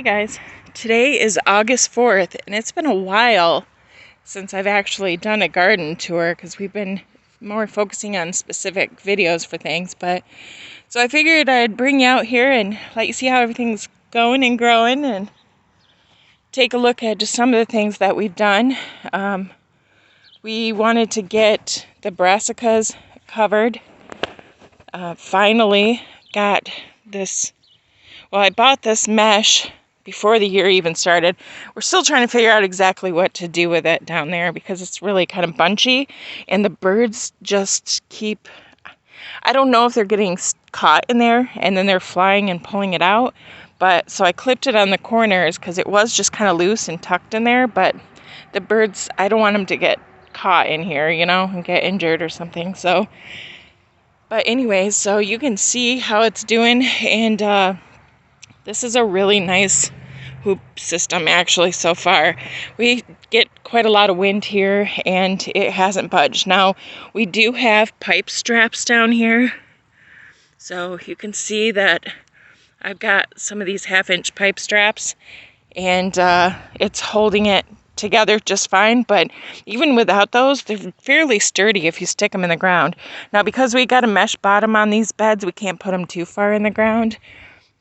Hey guys, today is August 4th and it's been a while since I've actually done a garden tour because we've been more focusing on specific videos for things, but so I figured I'd bring you out here and let you see how everything's going and growing and take a look at just some of the things that we've done. We wanted to get the brassicas covered. Finally got this. Well, I bought this mesh before the year even started. We're still trying to figure out exactly what to do with it down there because it's really kind of bunchy and the birds just keep, I don't know if they're getting caught in there and then they're flying and pulling it out. But so I clipped it on the corners because it was just kind of loose and tucked in there. But the birds, I don't want them to get caught in here, you know, and get injured or something. So, but anyways, so you can see how it's doing, and this is a really nice hoop system actually so far. We get quite a lot of wind here and it hasn't budged. Now we do have pipe straps down here. So you can see that I've got some of these 1/2-inch pipe straps and it's holding it together just fine, but even without those, they're fairly sturdy if you stick them in the ground. Now because we got a mesh bottom on these beds, we can't put them too far in the ground.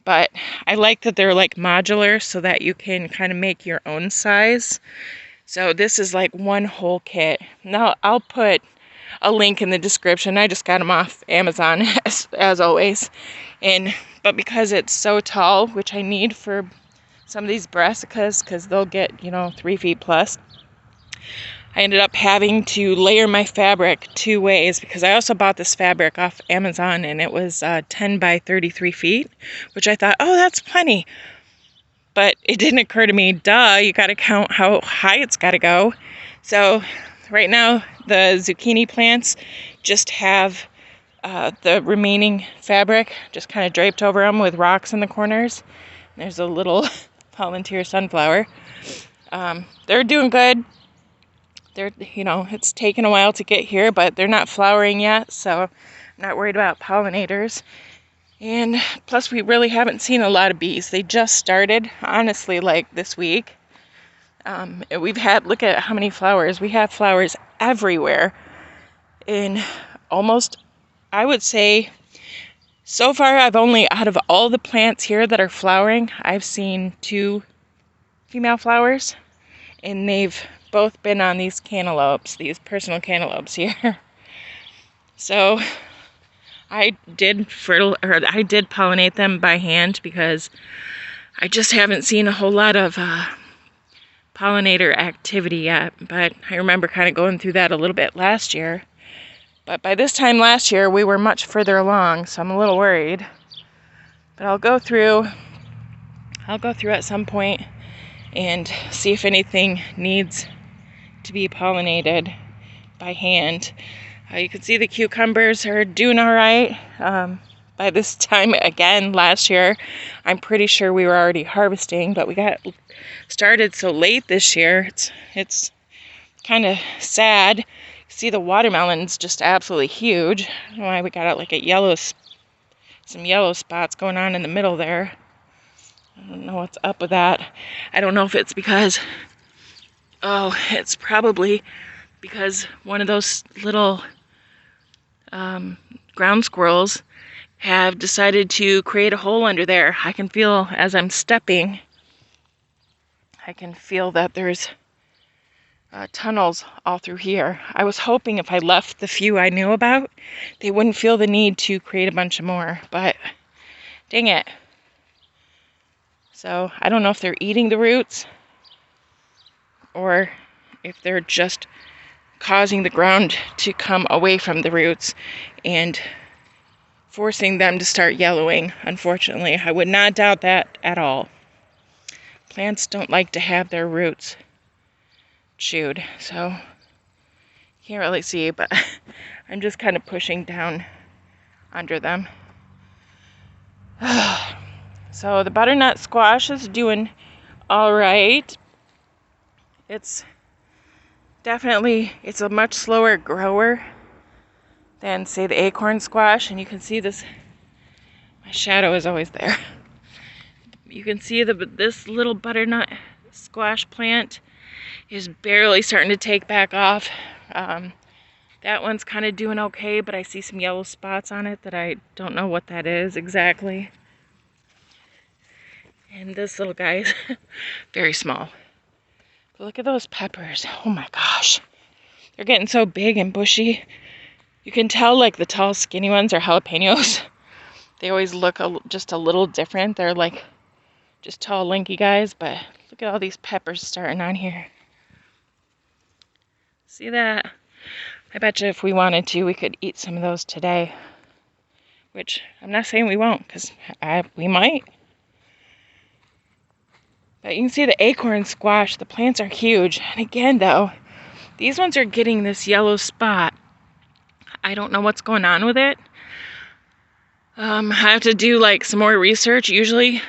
But I like that they're like modular so that you can kind of make your own size. So this is like one whole kit. Now I'll put a link in the description. I just got them off Amazon as always. But because it's so tall, which I need for some of these brassicas because they'll get, 3 feet plus, I ended up having to layer my fabric 2 ways because I also bought this fabric off Amazon and it was 10 by 33 feet, which I thought, oh, that's plenty. But it didn't occur to me, duh, you got to count how high it's got to go. So right now the zucchini plants just have the remaining fabric just kind of draped over them with rocks in the corners. There's a little volunteer sunflower. They're doing good. They're, it's taken a while to get here, but they're not flowering yet, so I'm not worried about pollinators. And plus, we really haven't seen a lot of bees. They just started, honestly, like this week. We've had, look at how many flowers. We have flowers everywhere. And almost, I would say, so far, I've only, out of all the plants here that are flowering, I've seen 2 female flowers, and they've both been on these cantaloupes, these personal cantaloupes here. So I did pollinate them by hand because I just haven't seen a whole lot of pollinator activity yet. But I remember kind of going through that a little bit last year. But by this time last year, we were much further along, so I'm a little worried. But I'll go through at some point and see if anything needs to be pollinated by hand. You can see the cucumbers are doing all right. By this time, again, last year, I'm pretty sure we were already harvesting, but we got started so late this year. It's kind of sad. See, the watermelon's just absolutely huge. I don't know why we got like some yellow spots going on in the middle there. I don't know what's up with that. I don't know if it's because, it's probably because one of those little ground squirrels have decided to create a hole under there. I can feel, as I'm stepping, I can feel that there's tunnels all through here. I was hoping if I left the few I knew about, they wouldn't feel the need to create a bunch of more, but dang it. So I don't know if they're eating the roots or if they're just causing the ground to come away from the roots and forcing them to start yellowing. Unfortunately, I would not doubt that at all. Plants don't like to have their roots chewed, so can't really see, but I'm just kind of pushing down under them. So the butternut squash is doing all right. It's a much slower grower than, say, the acorn squash, and you can see this, my shadow is always there. You can see this little butternut squash plant is barely starting to take back off. That one's kind of doing okay, but I see some yellow spots on it that I don't know what that is exactly. And this little guy is very small. But look at those peppers. Oh my gosh. They're getting so big and bushy. You can tell like the tall skinny ones are jalapenos. They always look just a little different. They're like just tall lanky guys, but look at all these peppers starting on here. See that? I bet you if we wanted to, we could eat some of those today. Which I'm not saying we won't, because we might. But you can see the acorn squash. The plants are huge. And again, though, these ones are getting this yellow spot. I don't know what's going on with it. I have to do like some more research. Usually,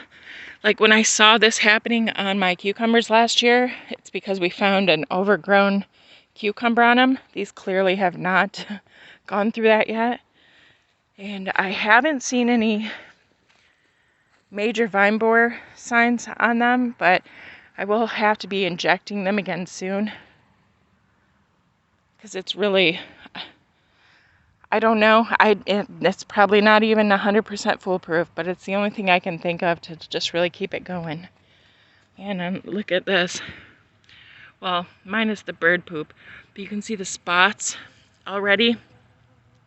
like when I saw this happening on my cucumbers last year, it's because we found an overgrown cucumber on them. These clearly have not gone through that yet. And I haven't seen any major vine borer signs on them, but I will have to be injecting them again soon. Because it's really, I don't know, it's probably not even 100% foolproof, but it's the only thing I can think of to just really keep it going. And look at this. Well, minus the bird poop, but you can see the spots already.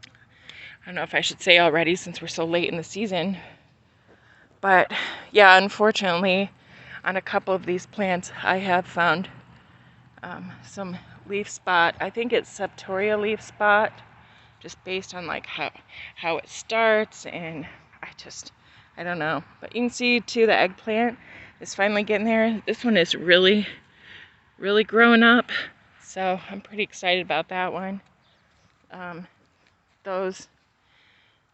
I don't know if I should say already since we're so late in the season. But yeah, unfortunately, on a couple of these plants, I have found some leaf spot. I think it's septoria leaf spot, just based on like how it starts, and I don't know. But you can see too, the eggplant is finally getting there. This one is really growing up, so I'm pretty excited about that one. Those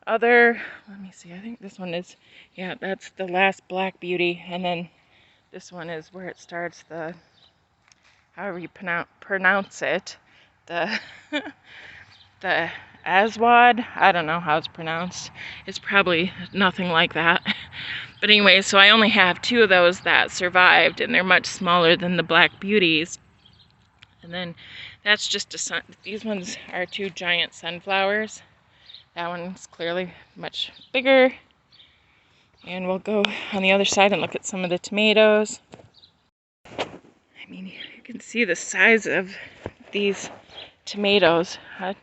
other, let me see, I think this one is, yeah, that's the last black beauty, and then this one is where it starts, the, however you pronounce it, the the Aswad, I don't know how it's pronounced. It's probably nothing like that. But anyway, so I only have 2 of those that survived, and they're much smaller than the black beauties. And then that's just these ones are 2 giant sunflowers. That one's clearly much bigger. And we'll go on the other side and look at some of the tomatoes. I mean, you can see the size of these tomatoes.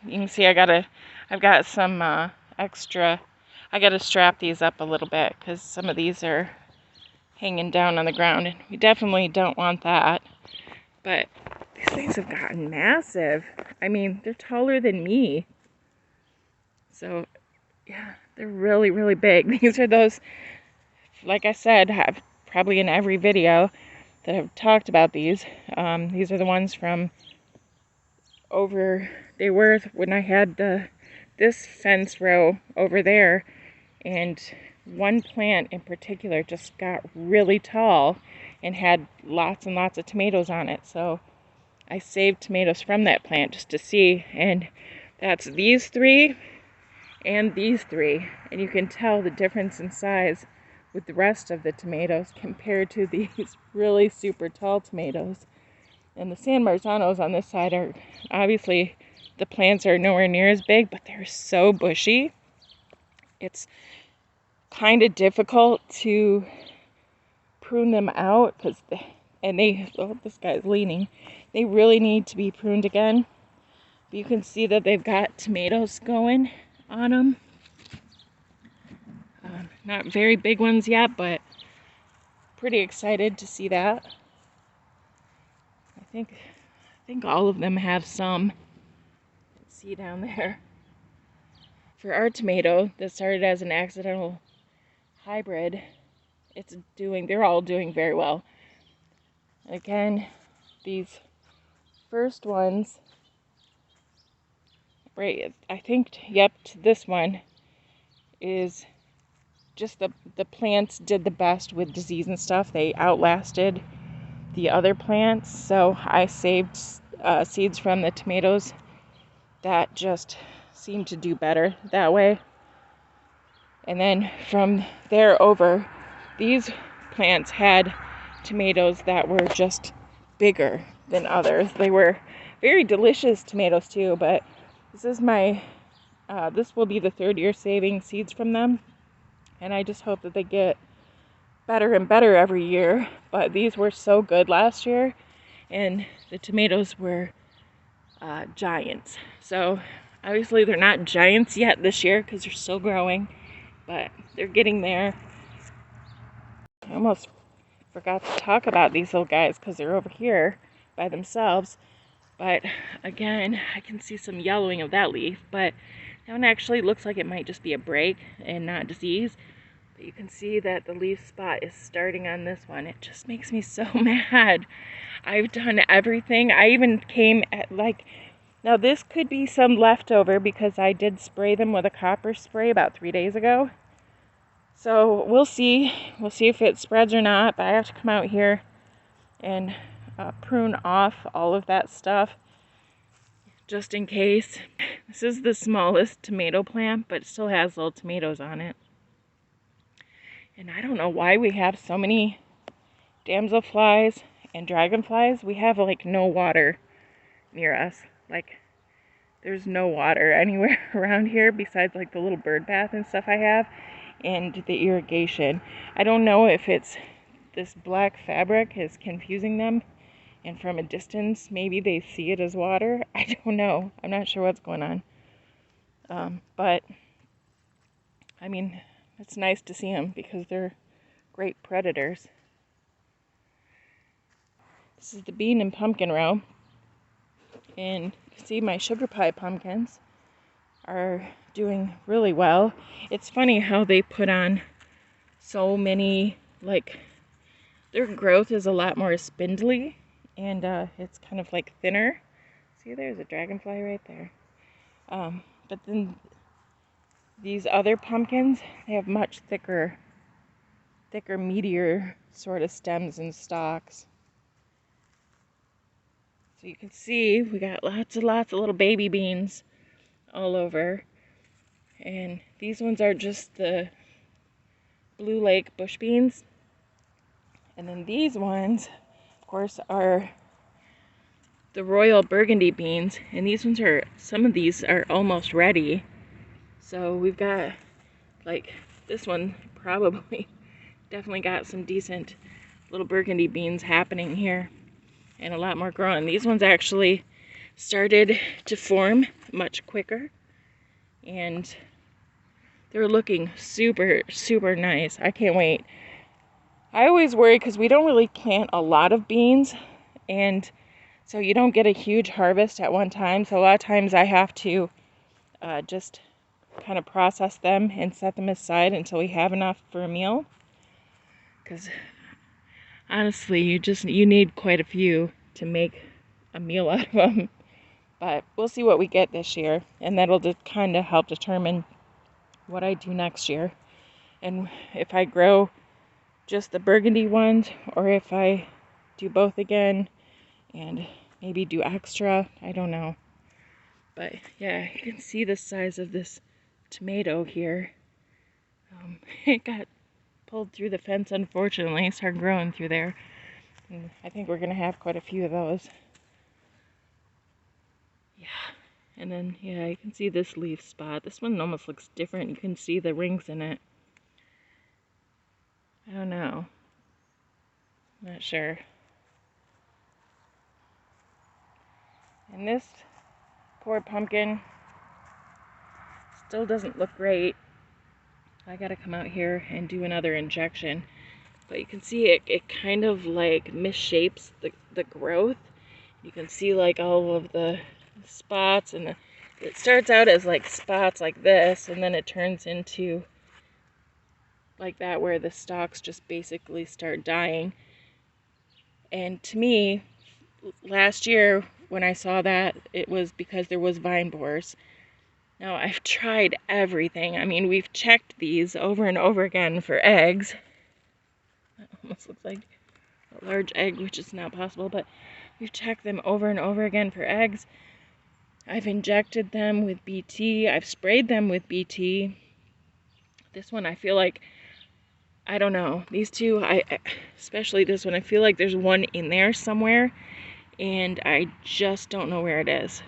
You can see I've got some extra. I got to strap these up a little bit because some of these are hanging down on the ground, and we definitely don't want that. But these things have gotten massive. I mean, they're taller than me. So, yeah, they're really big. These are those, like I said, have probably in every video that I've talked about these. These are the ones from over, they were when I had this fence row over there, and one plant in particular just got really tall and had lots and lots of tomatoes on it. So I saved tomatoes from that plant just to see, and that's these 3 and these 3, and you can tell the difference in size with the rest of the tomatoes compared to these really super tall tomatoes. And the San Marzanos on this side are, obviously, the plants are nowhere near as big, but they're so bushy. It's kind of difficult to prune them out because oh, this guy's leaning. They really need to be pruned again. But you can see that they've got tomatoes going on them. Not very big ones yet, but pretty excited to see that. I think all of them have some. See down there. For our tomato that started as an accidental hybrid, they're all doing very well. Again, these first ones, right, I think, yep, this one is just the plants did the best with disease and stuff. They outlasted the other plants, so I saved seeds from the tomatoes that just seemed to do better that way. And then from there over, these plants had tomatoes that were just bigger than others. They were very delicious tomatoes too, but this is this will be the third year saving seeds from them, and I just hope that they get better and better every year. But these were so good last year, and the tomatoes were giants. So obviously they're not giants yet this year because they're still growing, but they're getting there. I almost forgot to talk about these little guys because they're over here by themselves. But again, I can see some yellowing of that leaf, but that one actually looks like it might just be a break and not disease. But you can see that the leaf spot is starting on this one. It just makes me so mad. I've done everything. I even came at now this could be some leftover because I did spray them with a copper spray about 3 days ago. So we'll see. We'll see if it spreads or not, but I have to come out here and prune off all of that stuff just in case. This is the smallest tomato plant, but it still has little tomatoes on it. And I don't know why we have so many damselflies and dragonflies. We have like no water near us. Like there's no water anywhere around here besides like the little bird bath and stuff I have and the irrigation. I don't know if it's this black fabric is confusing them, and from a distance maybe they see it as water. I don't know. I'm not sure what's going on. But I mean, it's nice to see them because they're great predators. This is the bean and pumpkin row, and you can see my sugar pie pumpkins are doing really well. It's funny how they put on so many, like their growth is a lot more spindly, and it's kind of like thinner. See, there's a dragonfly right there. But then these other pumpkins, they have much thicker, meatier sort of stems and stalks. So you can see we got lots and lots of little baby beans all over. And these ones are just the Blue Lake bush beans. And then these ones, of course, are the Royal Burgundy beans. And these ones are, some of these are almost ready. So we've got, like, this one probably definitely got some decent little burgundy beans happening here. And a lot more growing. These ones actually started to form much quicker. And they're looking super, super nice. I can't wait. I always worry because we don't really plant a lot of beans, and so you don't get a huge harvest at one time. So a lot of times I have to just kind of process them and set them aside until we have enough for a meal. Because honestly, you need quite a few to make a meal out of them. But we'll see what we get this year, and that'll just kind of help determine what I do next year. And if I grow just the burgundy ones, or if I do both again and maybe do extra, I don't know. But yeah, you can see the size of this tomato here. It got pulled through the fence, unfortunately, started growing through there. And I think we're gonna have quite a few of those. Yeah, and then yeah, you can see this leaf spot. This one almost looks different. You can see the rings in it. I don't know. Not sure. And this poor pumpkin still doesn't look great. I gotta come out here and do another injection. But you can see it kind of like misshapes the growth. You can see like all of the spots, and it starts out as like spots like this, and then it turns into like that where the stalks just basically start dying. And to me, last year when I saw that, it was because there was vine borers. Now, I've tried everything. I mean, we've checked these over and over again for eggs. That almost looks like a large egg, which is not possible, but we've checked them over and over again for eggs. I've injected them with BT. I've sprayed them with BT. This one, I feel like I don't know. These two, especially this one, I feel like there's one in there somewhere, and I just don't know where it is.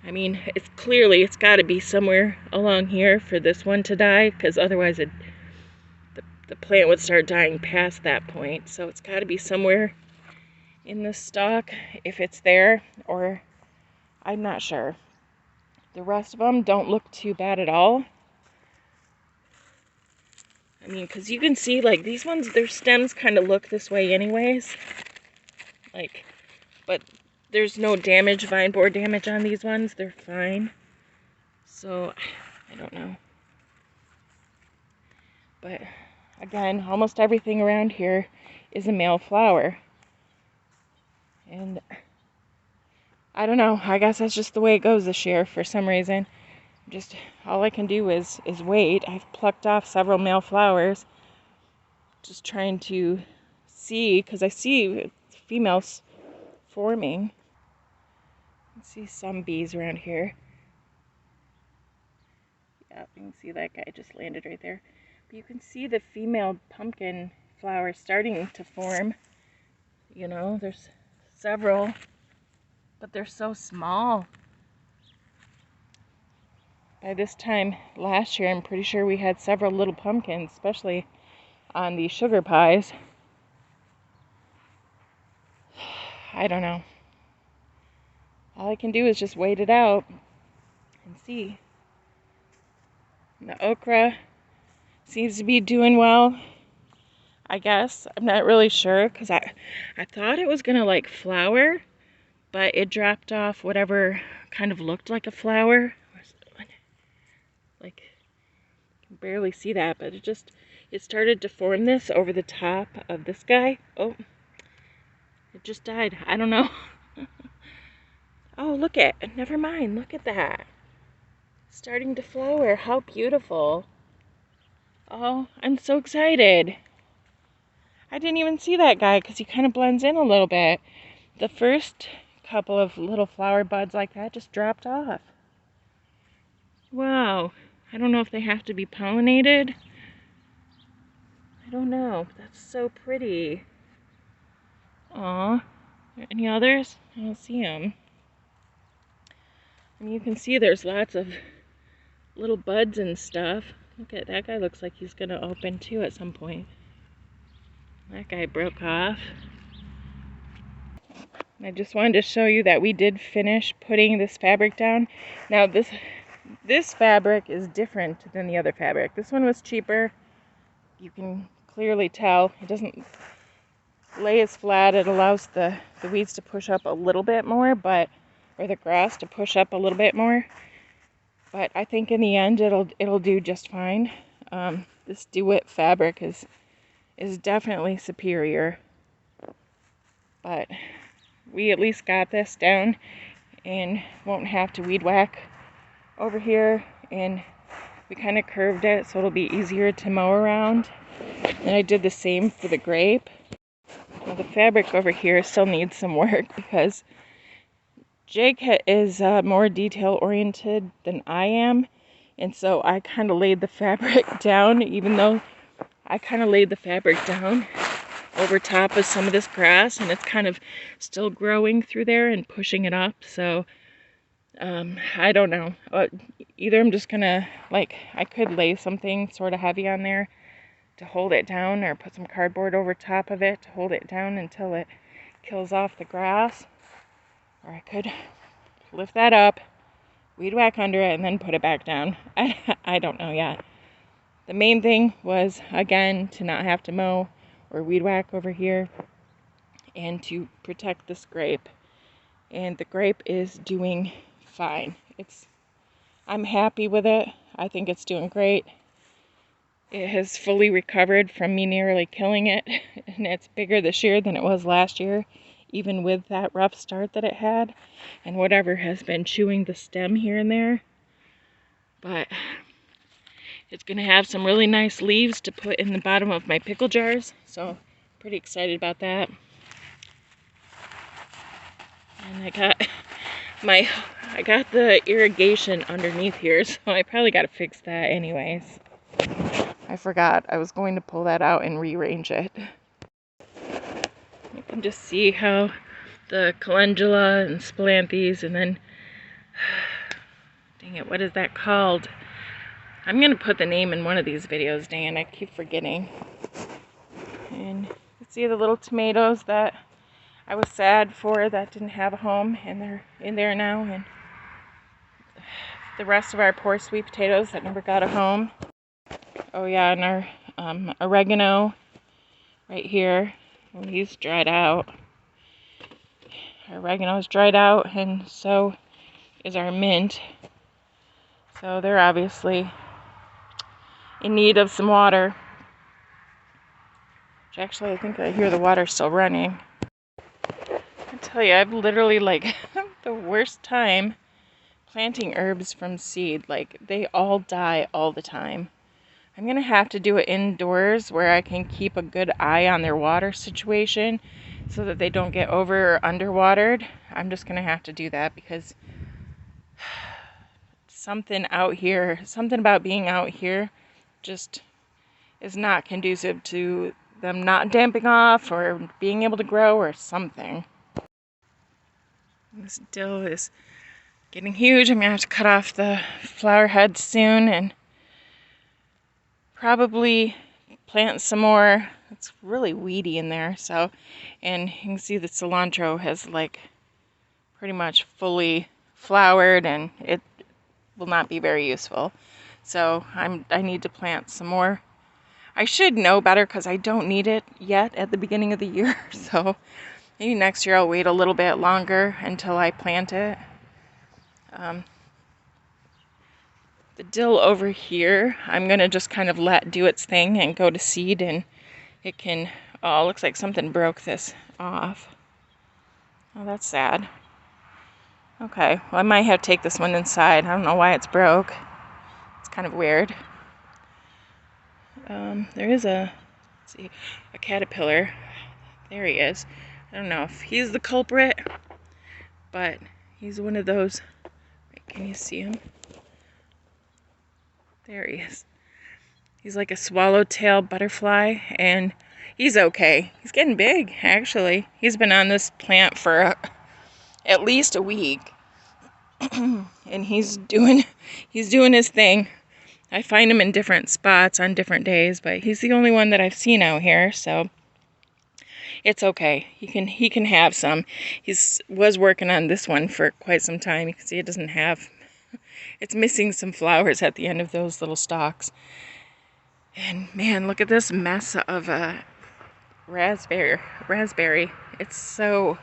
I mean, it's got to be somewhere along here for this one to die, because otherwise the plant would start dying past that point. So it's got to be somewhere in the stalk, if it's there, or I'm not sure. The rest of them don't look too bad at all. I mean, because you can see, like, these ones, their stems kind of look this way anyways. Like, but there's no damage, vine borer damage on these ones. They're fine. So, I don't know. But, again, almost everything around here is a male flower. And I don't know. I guess that's just the way it goes this year for some reason. Just all I can do is wait. I've plucked off several male flowers. Just trying to see, because I see females forming. I see some bees around here. Yeah, you can see that guy just landed right there. But you can see the female pumpkin flowers starting to form. You know, there's several, but they're so small. By this time last year, I'm pretty sure we had several little pumpkins, especially on the sugar pies. I don't know. All I can do is just wait it out and see. And the okra seems to be doing well, I guess. I'm not really sure, because I thought it was going to, like, flower, but it dropped off whatever kind of looked like a flower. Like, you can barely see that, but it started to form this over the top of this guy. Oh, it just died. I don't know. Oh, never mind, look at that. Starting to flower, how beautiful. Oh, I'm so excited. I didn't even see that guy because he kind of blends in a little bit. The first couple of little flower buds like that just dropped off. Wow. I don't know if they have to be pollinated. I don't know. That's so pretty. Aw. Any others? I don't see them. And you can see there's lots of little buds and stuff. Look at that guy, looks like he's going to open too at some point. That guy broke off. I just wanted to show you that we did finish putting this fabric down. Now this fabric is different than the other fabric. This one was cheaper. You can clearly tell it doesn't lay as flat. It allows the weeds to push up a little bit more, or the grass to push up a little bit more. But I think in the end it'll do just fine. This DeWitt fabric is definitely superior. But we at least got this down and won't have to weed whack over here, and we kind of curved it so it'll be easier to mow around. And I did the same for the grape. Now the fabric over here still needs some work because Jake is more detail oriented than I am, and so I kind of laid the fabric down, even though I kind of laid the fabric down over top of some of this grass, and it's kind of still growing through there and pushing it up. So I don't know. Either I'm just gonna, like, I could lay something sort of heavy on there to hold it down, or put some cardboard over top of it to hold it down until it kills off the grass. Or I could lift that up, weed whack under it, and then put it back down. I don't know yet. The main thing was, again, to not have to mow or weed whack over here, and to protect this grape. And the grape is doing fine. I'm happy with it. I think it's doing great. It has fully recovered from me nearly killing it, and it's bigger this year than it was last year, even with that rough start that it had, and whatever has been chewing the stem here and there. But it's going to have some really nice leaves to put in the bottom of my pickle jars, so pretty excited about that. And I got the irrigation underneath here, so I probably got to fix that anyways. I forgot. I was going to pull that out and rearrange it. You can just see how the calendula and spilanthes, and then, dang it, what is that called? I'm going to put the name in one of these videos, Dan. I keep forgetting. And you can see the little tomatoes that I was sad for that didn't have a home, and they're in there now. And the rest of our poor sweet potatoes that never got a home. Oh yeah, and our oregano right here, well, he's dried out. Our oregano is dried out, and so is our mint. So they're obviously in need of some water. Which actually, I think I hear the water still running. I tell you, I've literally like the worst time planting herbs from seed. Like, they all die all the time. I'm gonna have to do it indoors where I can keep a good eye on their water situation so that they don't get over or underwatered. I'm just gonna have to do that because something about being out here just is not conducive to them not damping off or being able to grow or something. This dill is getting huge. I'm gonna have to cut off the flower heads soon and probably plant some more. It's really weedy in there, so, and you can see the cilantro has like pretty much fully flowered and it will not be very useful. So I need to plant some more. I should know better because I don't need it yet at the beginning of the year, so maybe next year I'll wait a little bit longer until I plant it. The dill over here, I'm going to just kind of let do its thing and go to seed, and it can, oh, looks like something broke this off. Oh, that's sad. Okay, well, I might have to take this one inside. I don't know why it's broke. It's kind of weird. There is let's see, a caterpillar. There he is. I don't know if he's the culprit, but he's one of those. Can you see him? There he is. He's like a swallowtail butterfly, and he's okay. He's getting big, actually. He's been on this plant for at least a week, and he's doing his thing. I find him in different spots on different days, but he's the only one that I've seen out here, so it's okay. He can have some. Was working on this one for quite some time. You can see it doesn't have. It's missing some flowers at the end of those little stalks. And man, look at this mess of a raspberry. It's so,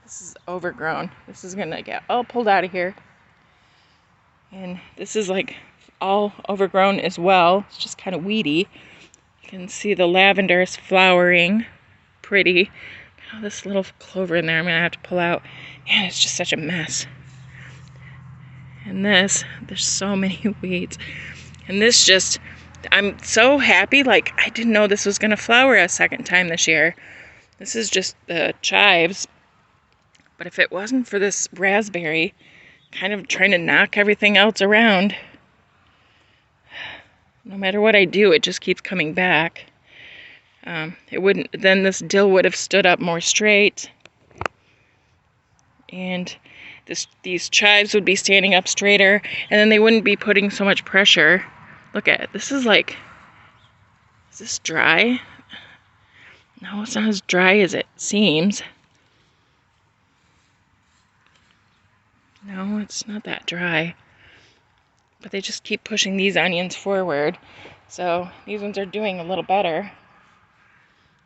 this is overgrown. This is gonna get all pulled out of here. And this is like all overgrown as well. It's just kind of weedy. You can see the lavender is flowering. Pretty. Oh, this little clover in there I'm gonna have to pull out. Man, it's just such a mess. And there's so many weeds. And this just, I'm so happy, like, I didn't know this was going to flower a second time this year. This is just the chives. But if it wasn't for this raspberry kind of trying to knock everything else around, no matter what I do, it just keeps coming back. It wouldn't, then this dill would have stood up more straight. And these chives would be standing up straighter, and then they wouldn't be putting so much pressure. Look at it. This is like, is this dry? No, it's not as dry as it seems. No, it's not that dry. But they just keep pushing these onions forward. So these ones are doing a little better.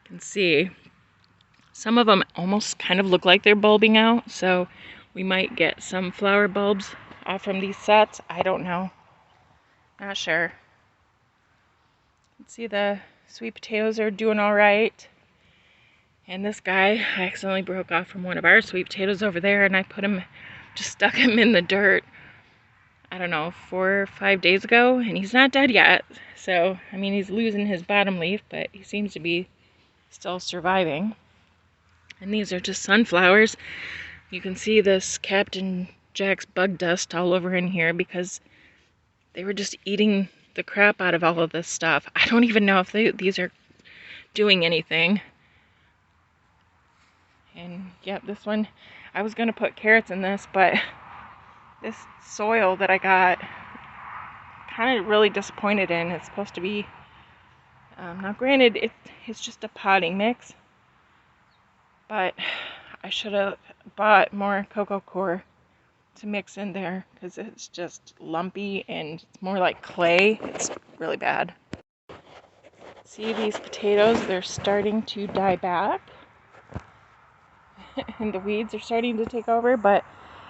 You can see some of them almost kind of look like they're bulbing out. So we might get some flower bulbs off from these sets. I don't know. Not sure. You can see the sweet potatoes are doing all right. And this guy, I accidentally broke off from one of our sweet potatoes over there, and I just stuck him in the dirt, I don't know, 4 or 5 days ago, and he's not dead yet. So, I mean, he's losing his bottom leaf, but he seems to be still surviving. And these are just sunflowers. You can see this Captain Jack's bug dust all over in here because they were just eating the crap out of all of this stuff. I don't even know if these are doing anything. And yep, this one, I was gonna put carrots in this, but this soil that I got, kind of really disappointed in. It's supposed to be, now granted, it's just a potting mix, but I should have bought more coco coir to mix in there because it's just lumpy and it's more like clay. It's really bad. See these potatoes, they're starting to die back and the weeds are starting to take over, but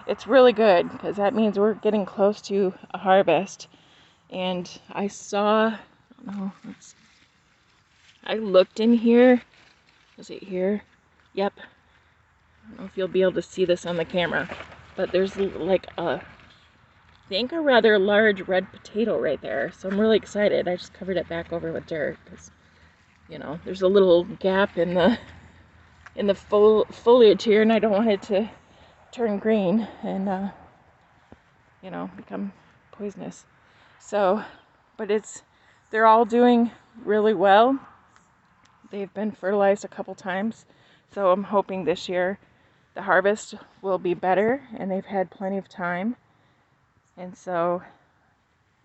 it's really good because that means we're getting close to a harvest. And I saw, I don't know, I looked in here. Was it here? Yep. I don't know if you'll be able to see this on the camera, but there's like I think a rather large red potato right there. So I'm really excited. I just covered it back over with dirt because, you know, there's a little gap in the foliage here, and I don't want it to turn green and you know, become poisonous. So, but they're all doing really well. They've been fertilized a couple times, so I'm hoping this year the harvest will be better, and they've had plenty of time, and so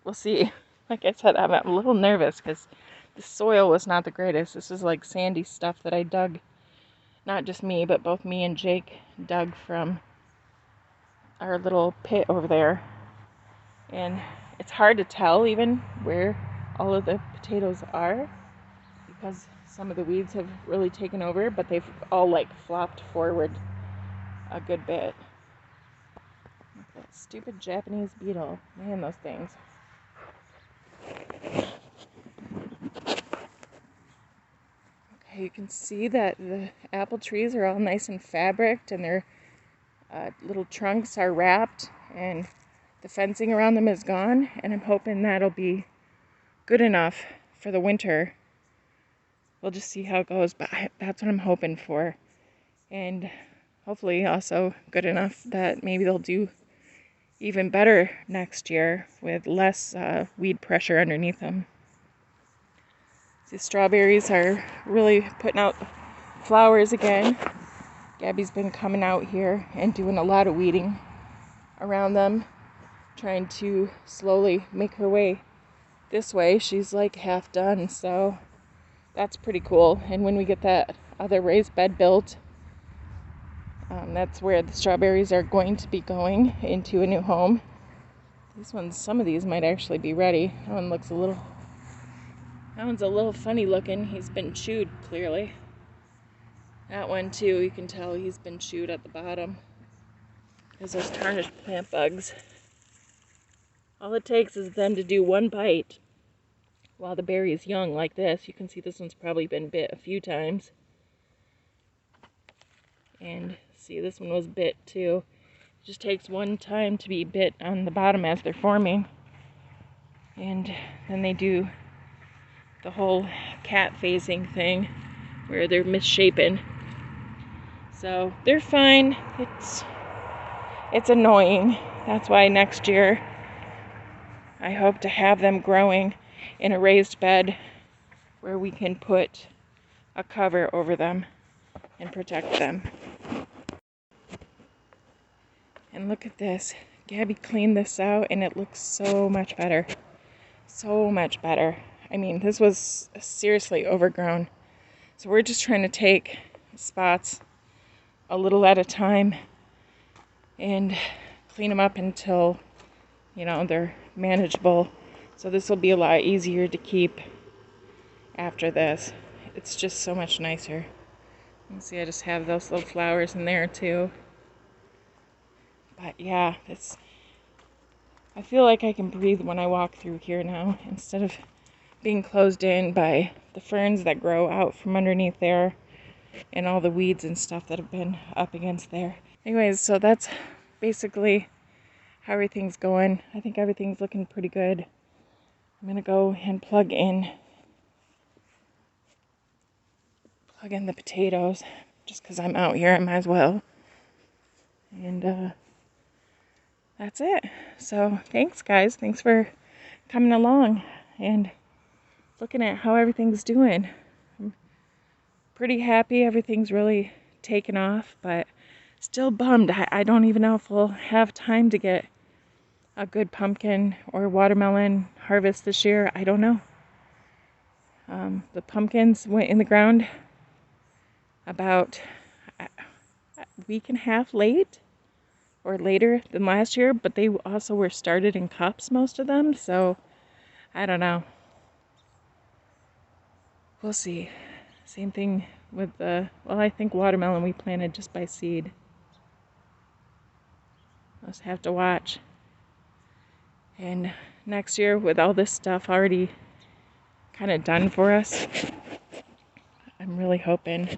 we'll see. Like I said, I'm a little nervous because the soil was not the greatest. This is like sandy stuff that I dug, not just me, but both me and Jake dug from our little pit over there, and it's hard to tell even where all of the potatoes are because some of the weeds have really taken over, but they've all like flopped forward a good bit. Look at that stupid Japanese beetle. Man, those things. Okay, you can see that the apple trees are all nice and fabricked, and their little trunks are wrapped, and the fencing around them is gone, and I'm hoping that'll be good enough for the winter. We'll just see how it goes, but that's what I'm hoping for. And hopefully also good enough that maybe they'll do even better next year with less weed pressure underneath them. The strawberries are really putting out flowers again. Gabby's been coming out here and doing a lot of weeding around them, trying to slowly make her way this way. She's like half done, so that's pretty cool. And when we get that other raised bed built, that's where the strawberries are going to be going into a new home. These ones, some of these might actually be ready. That one's a little funny looking. He's been chewed, clearly. That one too, you can tell he's been chewed at the bottom. There's those tarnished plant bugs. All it takes is them to do one bite while the berry is young like this. You can see this one's probably been bit a few times. And see, this one was bit too. It just takes one time to be bit on the bottom as they're forming. And then they do the whole cat phasing thing where they're misshapen. So they're fine. It's annoying. That's why next year I hope to have them growing in a raised bed where we can put a cover over them and protect them. And look at this. Gabby cleaned this out and it looks so much better. So much better. I mean, this was seriously overgrown. So we're just trying to take spots a little at a time and clean them up until, you know, they're manageable. So this will be a lot easier to keep after this. It's just so much nicer. You can see I just have those little flowers in there too. But yeah, I feel like I can breathe when I walk through here now instead of being closed in by the ferns that grow out from underneath there and all the weeds and stuff that have been up against there. Anyways, so that's basically how everything's going. I think everything's looking pretty good. I'm gonna go and plug in the potatoes just because I'm out here. I might as well. And that's it. So thanks, guys. Thanks for coming along. and looking at how everything's doing. I'm pretty happy everything's really taken off, but still bummed. I don't even know if we'll have time to get a good pumpkin or watermelon harvest this year. I don't know. The pumpkins went in the ground about a week and a half late, or later than last year, but they also were started in cups, most of them, so I don't know. We'll see. Same thing with I think watermelon we planted just by seed. I'll just have to watch. And next year, with all this stuff already kind of done for us, I'm really hoping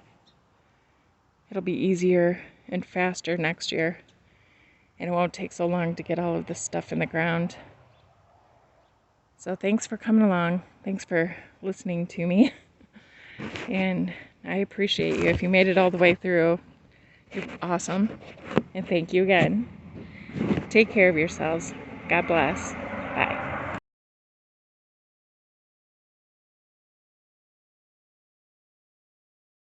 it'll be easier and faster next year, and it won't take so long to get all of this stuff in the ground. So thanks for coming along. Thanks for listening to me. And I appreciate you. If you made it all the way through, you're awesome. And thank you again. Take care of yourselves. God bless. Bye.